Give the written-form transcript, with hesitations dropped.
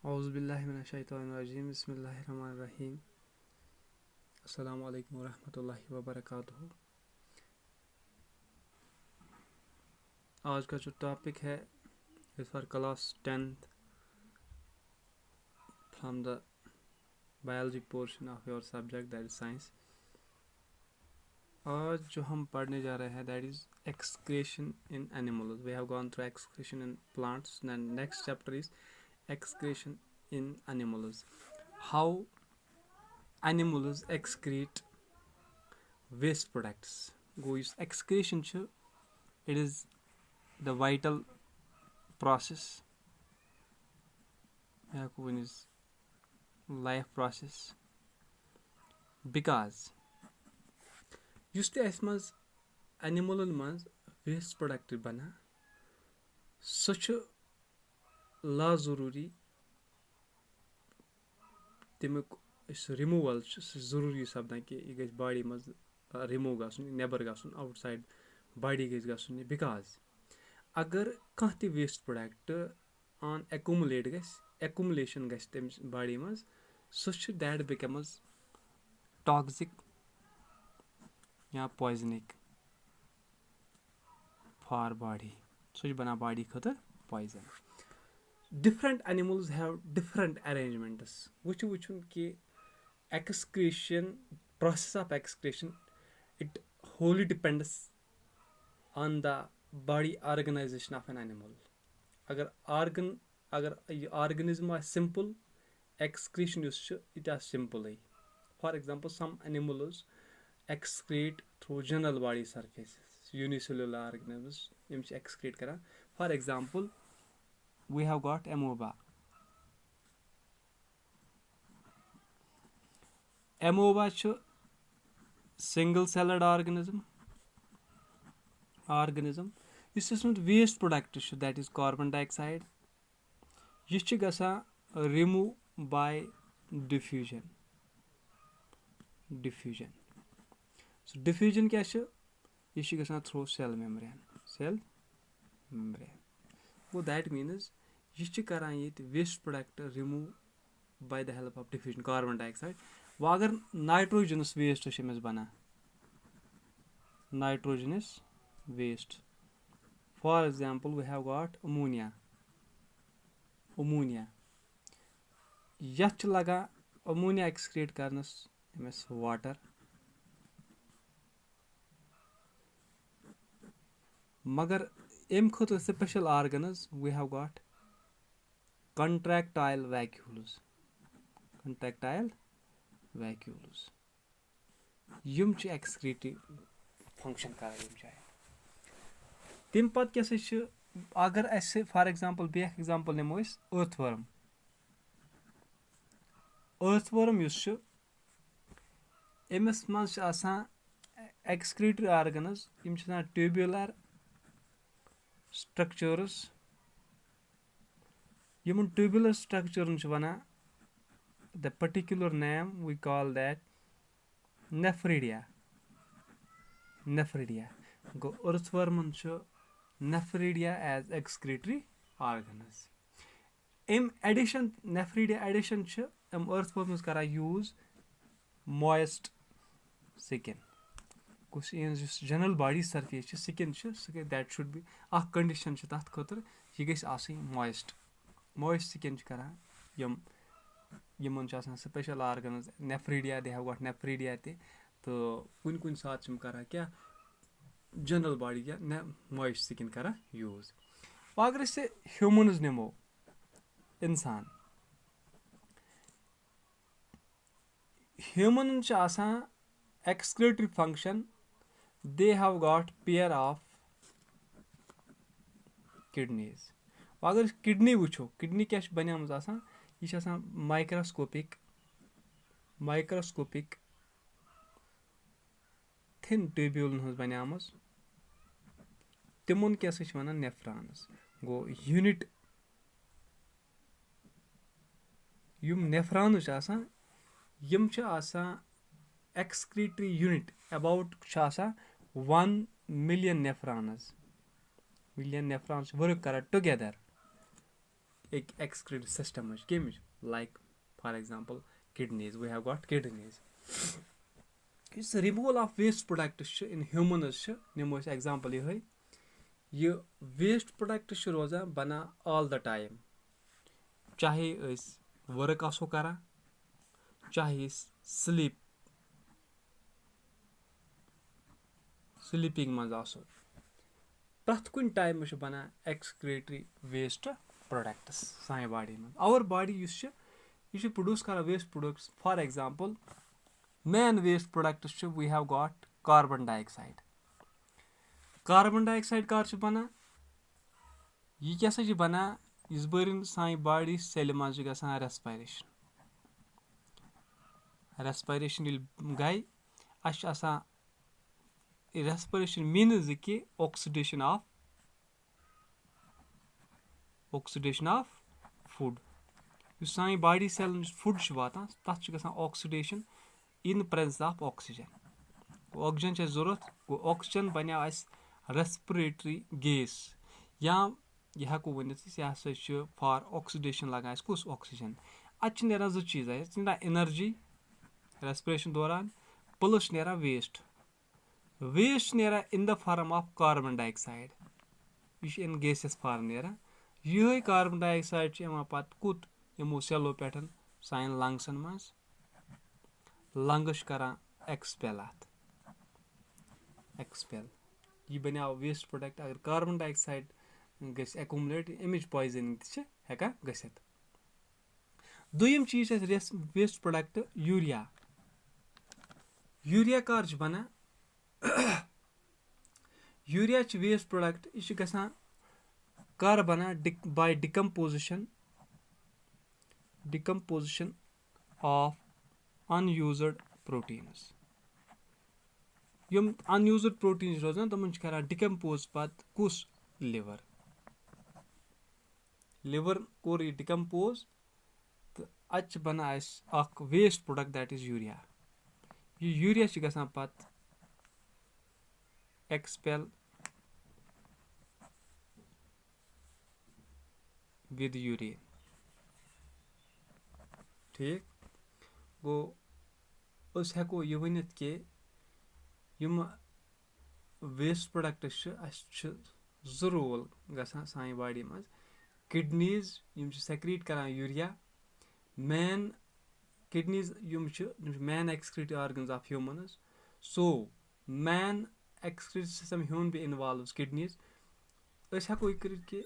औज़ुबिल्लाहि मिनश्शैतानिर्रजीम बिस्मिल्लाहिर्रहमानिर्रहीम अस्सलामु अलैकुम वरहमतुल्लाहि वबरकातुहू। आज का जो टॉपिक है is for class 10th from the biology portion of your subject that is science. आज जो हम पढ़ने जा रहे हैं that is excretion in animals. We have gone through excretion in plants and next chapter is excretion in animals. How animals excrete waste products. Go use excretion chu, it is the vital process. One is life process because yus te as maz animalon maz waste product bana so chu ला ज़रूरी तमिक removal ज़रूरी सपदान कि यह गई body मज remove गन नेबर गन outside body गई गन बिकॉज अगर कह त वेस्ट प्रोडक्ट ऑन एक्यूमुलेट एक्यूमुलेशन तमिस बॉडी मज सह दैट बिकम्स टॉक्सिक या पॉइजनिक फॉर बॉडी सह बना बॉडी खतर poison. Different animals have different arrangements. Wuchun ki excretion, process of excretion, it wholly depends on the body organization of an animal. Agar organism is simple, excretion it is simple. For example, some animals excrete through general body surfaces. Unicellular organisms excrete kara. For example, we have got amoeba. Amoeba is single celled organism. This is not waste product that is carbon dioxide. This is remove by diffusion. So diffusion क्या is through cell membrane. So that means यह करान ये waste product remove by the help of diffusion carbon dioxide. वो अगर nitrogenous waste बना nitrogenous waste for example we have got ammonia यथ लगा ammonia excrete करनस एमस वाटर मगर एम खुद special organs we have got contractile vacuoles यम एक्सक्रीटिव फंक्शन कर तम पत क्या अगर अस फॉर एग्जांपल बे एग्जांपल नमो अर्थवर्म अमिस मज एक्सक्रीटरी ऑर्गन्स ट्यूबुलर स्ट्रक्चर्स यमन ट्यूबुलर स्ट्रक्चर वनान the particular name we call that nephridia गो अर्थवर्मन नेफ्रिडिया एज एक्सक्रीटरी ऑर्गन्स एम एडिशन नेफ्रिडिया एडिशन एम अर्थवर्मस कर यूज मॉइस्ट स्किन कुछ general body surface skin that should be condition तथ खतर यह गई मॉइस्ट स्किन करान यमन special organs nephridia they have got nephridia तो कुन सात करान क्या जनरल बॉडी क्या मॉइस्ट स्किन करान यूज। अगर ह्यूमन्स नमो इंसान human excretory function they have got pair of kidneys. अगर किडनी वो किडनी क्या बनियाम यह माइक्रोस्कोपिक थिन ट्यूब्यूल बनियाम तिमन क्या वन नेफ्रॉन्स गो यूनिट यम नेफ्रॉन्स यम excretory unit about 1 million nephrons work कर together excretory system kemich, like for example kidneys. We have got kidneys. It's removal of waste products in humans nimo example ye waste product rozan bana all the time, चाहे work आसो करा, चाहे sleeping मज आसो, प्रथ कुन time बना excretory waste products सानी body में. आवर बॉडी यह प्रोड्यूस कर waste products. For example main waste products we have got carbon dioxide. Carbon dioxide कर बना यह क्या बना इस बरन सानी बॉडी सेल मज गसान रेस्पिरेशन. रेस्पिरेशन गई आसान रेस्पिरेशन मीन्स कि ऑक्सीडेशन ऑफ फूड. सानी बॉडी सेल फूड वातान तथ गसान oxidation in presence of oxygen. Oxygen जरूरत गो ऑक्सीजन बनो रेस्पिरेटरी गैस, या यह हेको वन यह फॉर ऑक्सीडेशन लगान कुस ऑक्सीजन. अत नीरान जो चीज़ एनर्जी रेस्पिरेशन दौरान प्लस नीरान वेस्ट नीरान in the form of carbon dioxide. यह इन गैसेस फॉर्म नीरान. यह कार्बन डाइऑक्साइड पत कुत यमो सेलो पे सान लंग्सन मज लंग्स करान एक्सपेल अत एक्सपेल. यह बनो वेस्ट प्रोडक्ट. अगर कार्बन डाइऑक्साइड गस एक्यूमुलेट अमिच पॉइजनिंग हेकान गसित. दोयम चीज वेस्ट प्रोडक्ट यूरिया. यूरिया कर बना यूरिया वेस्ट प्रोडक्ट. यह गसान कर बना by decomposition of unused proteins. यम अनयूज्ड प्रोटीन्स रोजान तमन करान डिकम्पोज पत कुस लिवर कोर यह डिकम्पोज तो अत बना waste product that is urea. यह यूरिया गसान पत एक्सपेल विद यूरिन. ठीक गो हेको यह वनित कि यम वेस्ट प्रोडक्ट्स जो रोल गसान सानी बॉडी मज. किडनीज यम सेक्रीट करान urea. Main kidneys main excretory organs of humans. So main excretory system human बी इन्वॉल्व्स किडनीज. हेको यह कि